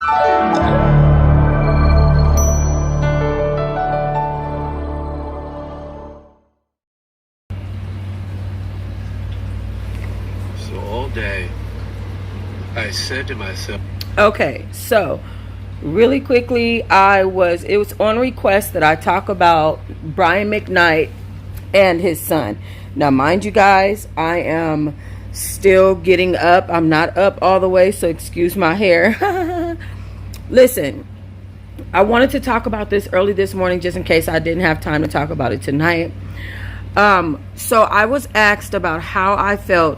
So all day, I said to myself, okay, so really quickly, it was on request that I talk about Brian McKnight and his son. Now, mind you guys, I am still getting up. I'm not up all the way, so excuse my hair. Listen, I wanted to talk about this early this morning just in case I didn't have time to talk about it tonight. So I was asked about how I felt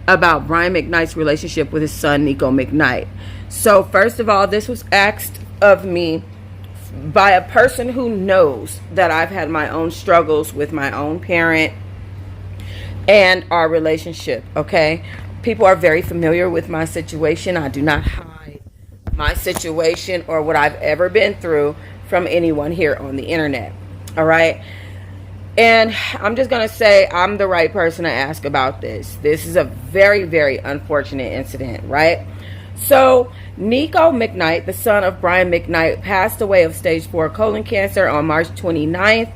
about Brian McKnight's relationship with his son, Nico Mcnite. So first of all, this was asked of me by a person who knows that I've had my own struggles with my own parent and our relationship, okay? People are very familiar with my situation. I do not hide my situation or what I've ever been through from anyone here on the internet, all right? And I'm just going to say I'm the right person to ask about this. This is a very, very unfortunate incident, right? So Nico Mcnite, the son of Brian McKnight, passed away of stage 4 colon cancer on March 29th.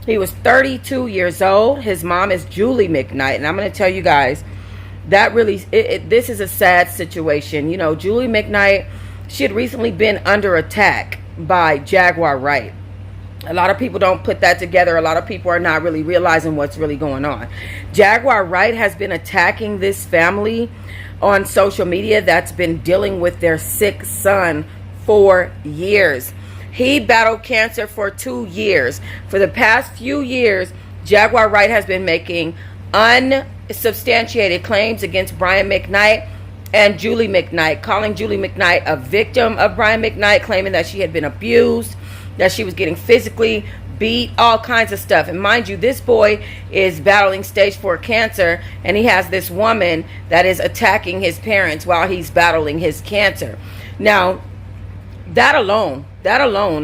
He was 32 years old. His mom is Julie Mcnite. And I'm going to tell you guys, that really, this is a sad situation. You know, Julie Mcnite, she had recently been under attack by Jaguar Wright. A lot of people don't put that together. A lot of people are not really realizing what's really going on. Jaguar Wright has been attacking this family on social media that's been dealing with their sick son for years. He battled cancer for 2 years. For the past few years, Jaguar Wright has been making unsubstantiated claims against Brian McKnight and Julie Mcnite, calling Julie Mcnite a victim of Brian McKnight, claiming that she had been abused, that she was getting physically beat, all kinds of stuff. And mind you, this boy is battling stage 4 cancer, and he has this woman that is attacking his parents while he's battling his cancer. Now, that alone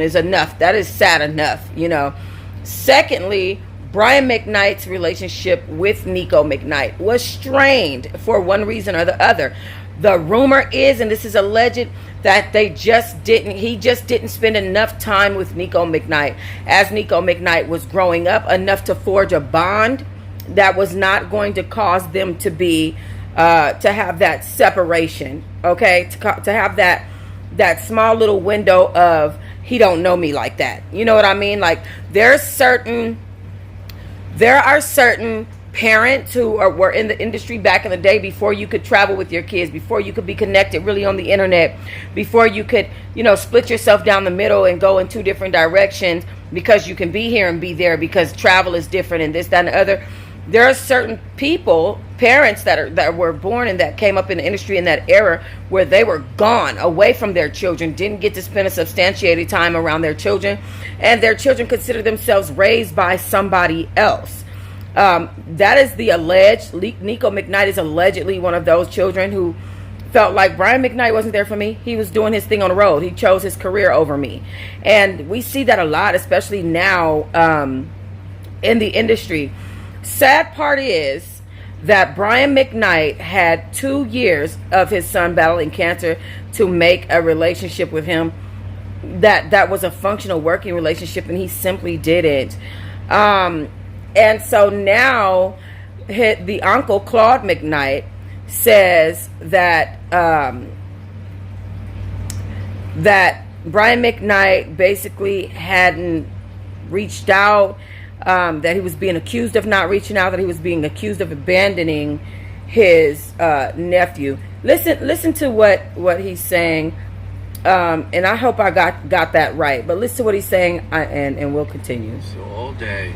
is enough. That is sad enough, you know. Secondly, Brian McKnight's relationship with Nico Mcnite was strained for one reason or the other. The rumor is, and this is alleged, that he just didn't spend enough time with Nico Mcnite as Nico Mcnite was growing up, enough to forge a bond that was not going to cause them to be to have that separation, okay, to have that small little window of he don't know me like that, you know what I mean? Like there are certain parents who were in the industry back in the day, before you could travel with your kids, before you could be connected really on the internet, before you could, you know, split yourself down the middle and go in 2 different directions because you can be here and be there because travel is different and this, that, and the other. There are certain people, parents that were born and that came up in the industry in that era where they were gone away from their children, didn't get to spend a substantiated time around their children, and their children consider themselves raised by somebody else. That is the alleged. Nico Mcnite is allegedly one of those children who felt like Brian McKnight wasn't there for me. He was doing his thing on the road. He chose his career over me. And we see that a lot, especially now in the industry. Sad part is that Brian McKnight had 2 years of his son battling cancer to make a relationship with him that was a functional working relationship, and he simply didn't. And so now the uncle, Claude Mcnite, says that that Brian McKnight basically hadn't reached out, that he was being accused of not reaching out, that he was being accused of abandoning his nephew. Listen to what he's saying, and I hope I got that right. But listen to what he's saying, and we'll continue. So all day,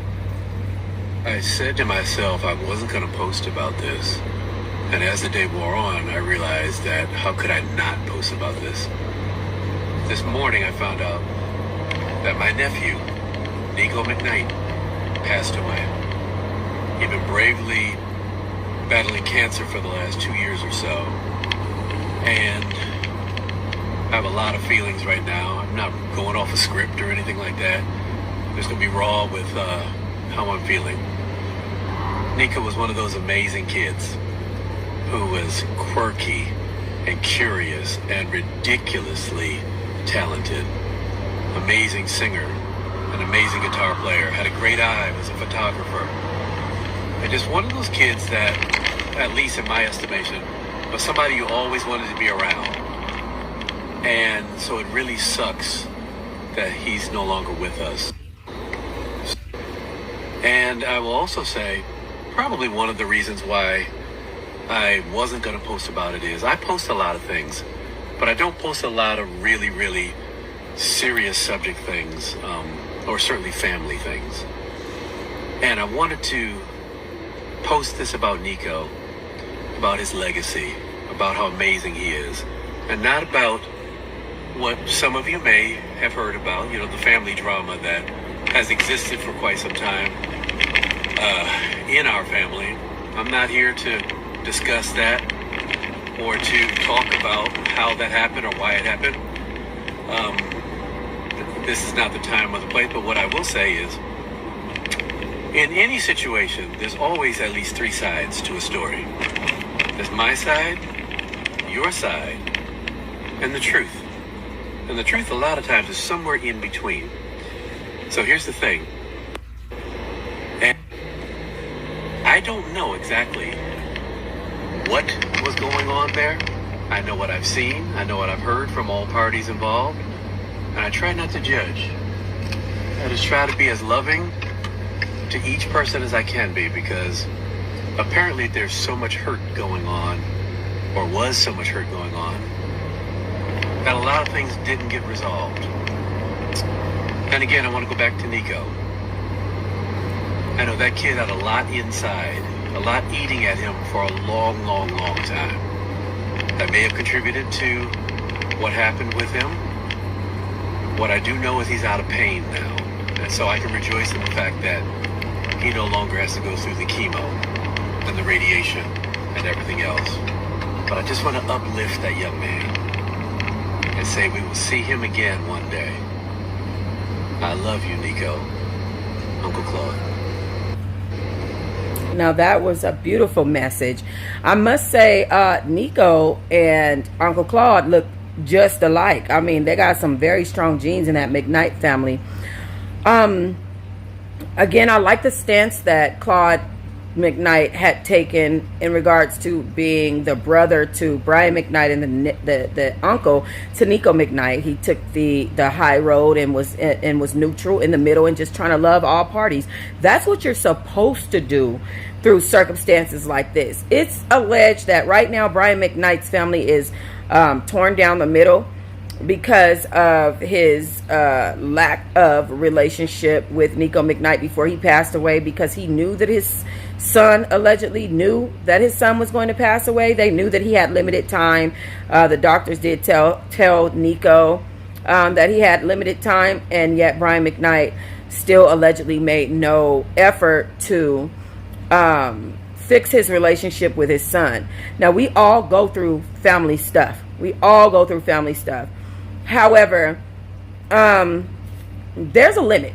I said to myself I wasn't going to post about this. And as the day wore on, I realized that how could I not post about this? This morning I found out that my nephew, Nico Mcnite, passed away. He'd been bravely battling cancer for the last 2 years or so. And I have a lot of feelings right now. I'm not going off a script or anything like that. I'm just going to be raw with how I'm feeling. Nico was one of those amazing kids who was quirky and curious and ridiculously talented. Amazing singer, an amazing guitar player, had a great eye, was a photographer. And just one of those kids that, at least in my estimation, was somebody you always wanted to be around. And so it really sucks that he's no longer with us. And I will also say, probably one of the reasons why I wasn't going to post about it is I post a lot of things, but I don't post a lot of really, really serious subject things, or certainly family things. And I wanted to post this about Nico, about his legacy, about how amazing he is, and not about what some of you may have heard about, you know, the family drama that has existed for quite some time in our family. I'm not here to discuss that or to talk about how that happened or why it happened. This is not the time or the place, but what I will say is, in any situation, there's always at least three sides to a story. There's my side, your side, and the truth. And the truth a lot of times is somewhere in between. So here's the thing. And I don't know exactly what was going on there. I know what I've seen. I know what I've heard from all parties involved. And I try not to judge. I just try to be as loving to each person as I can be, because apparently there's so much hurt going on, or was so much hurt going on, that a lot of things didn't get resolved. And again, I want to go back to Nico. I know that kid had a lot inside, a lot eating at him for a long, long, long time. That may have contributed to what happened with him. What I do know is he's out of pain now. And so I can rejoice in the fact that he no longer has to go through the chemo and the radiation and everything else. But I just want to uplift that young man and say we will see him again one day. I love you, Nico. Uncle Claude. Now that was a beautiful message. I must say, Nico and Uncle Claude look just alike. I mean, they got some very strong genes in that McKnight family. Again, I like the stance that Claude Mcnite had taken in regards to being the brother to Brian McKnight and the uncle to Nico Mcnite. He took the high road and was neutral in the middle and just trying to love all parties. That's what you're supposed to do through circumstances like this. It's alleged that right now Brian McKnight's family is torn down the middle because of his lack of relationship with Nico Mcnite before he passed away, because he knew that his son allegedly knew that his son was going to pass away. They knew that he had limited time. The doctors did tell Nico that he had limited time, and yet Brian McKnight still allegedly made no effort to fix his relationship with his son. Now, we all go through family stuff. We all go through family stuff. However, there's a limit.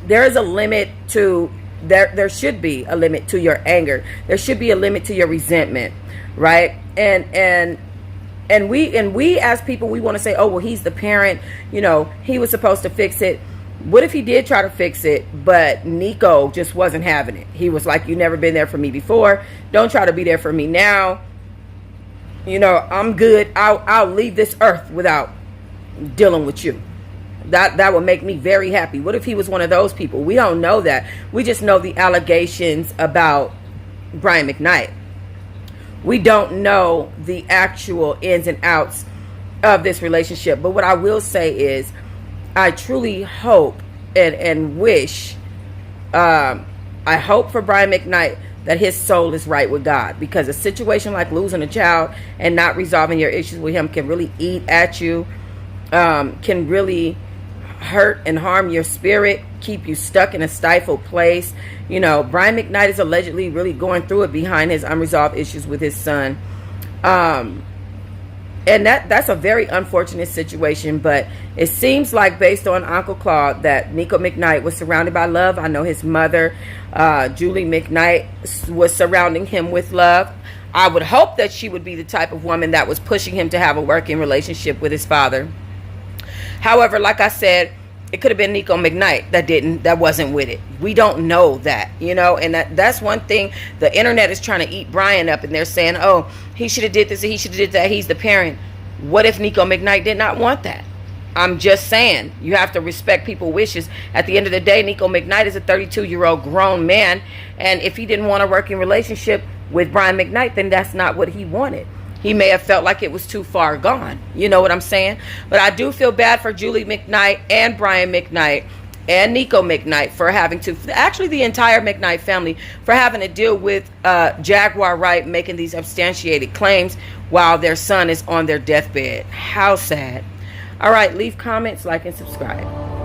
There is a limit to there should be a limit to your anger. There should be a limit to your resentment, right? And we as people, we want to say, oh, well, he's the parent, you know, he was supposed to fix it. What if he did try to fix it, but Nico just wasn't having it? He was like, you never been there for me before. Don't try to be there for me now. You know, I'm good. I'll leave this earth without dealing with you. That would make me very happy. What if he was one of those people? We don't know that. We just know the allegations about Brian McKnight. We don't know the actual ins and outs of this relationship. But what I will say is, I truly hope and wish, I hope for Brian McKnight that his soul is right with God, because a situation like losing a child and not resolving your issues with him can really eat at you, can really hurt and harm your spirit, keep you stuck in a stifled place. You know, Brian McKnight is allegedly really going through it behind his unresolved issues with his son. And that's a very unfortunate situation, but it seems like, based on Uncle Claude, that Nico Mcnite was surrounded by love. I know his mother, Julie McKnight, was surrounding him with love. I would hope that she would be the type of woman that was pushing him to have a working relationship with his father. However, like I said, it could have been Nico Mcnite that wasn't with it. We don't know that, you know, and that's one thing. The internet is trying to eat Brian up, and they're saying, oh, he should have did this and he should have did that. He's the parent. What if Nico Mcnite did not want that? I'm just saying, you have to respect people's wishes. At the end of the day, Nico Mcnite is a 32-year-old grown man, and if he didn't want a working relationship with Brian McKnight, then that's not what he wanted. He may have felt like it was too far gone. You know what I'm saying? But I do feel bad for Julie McKnight and Brian McKnight and Nico Mcnite for having to, actually the entire McKnight family, for having to deal with Jaguar Wright making these substantiated claims while their son is on their deathbed. How sad. All right, leave comments, like, and subscribe.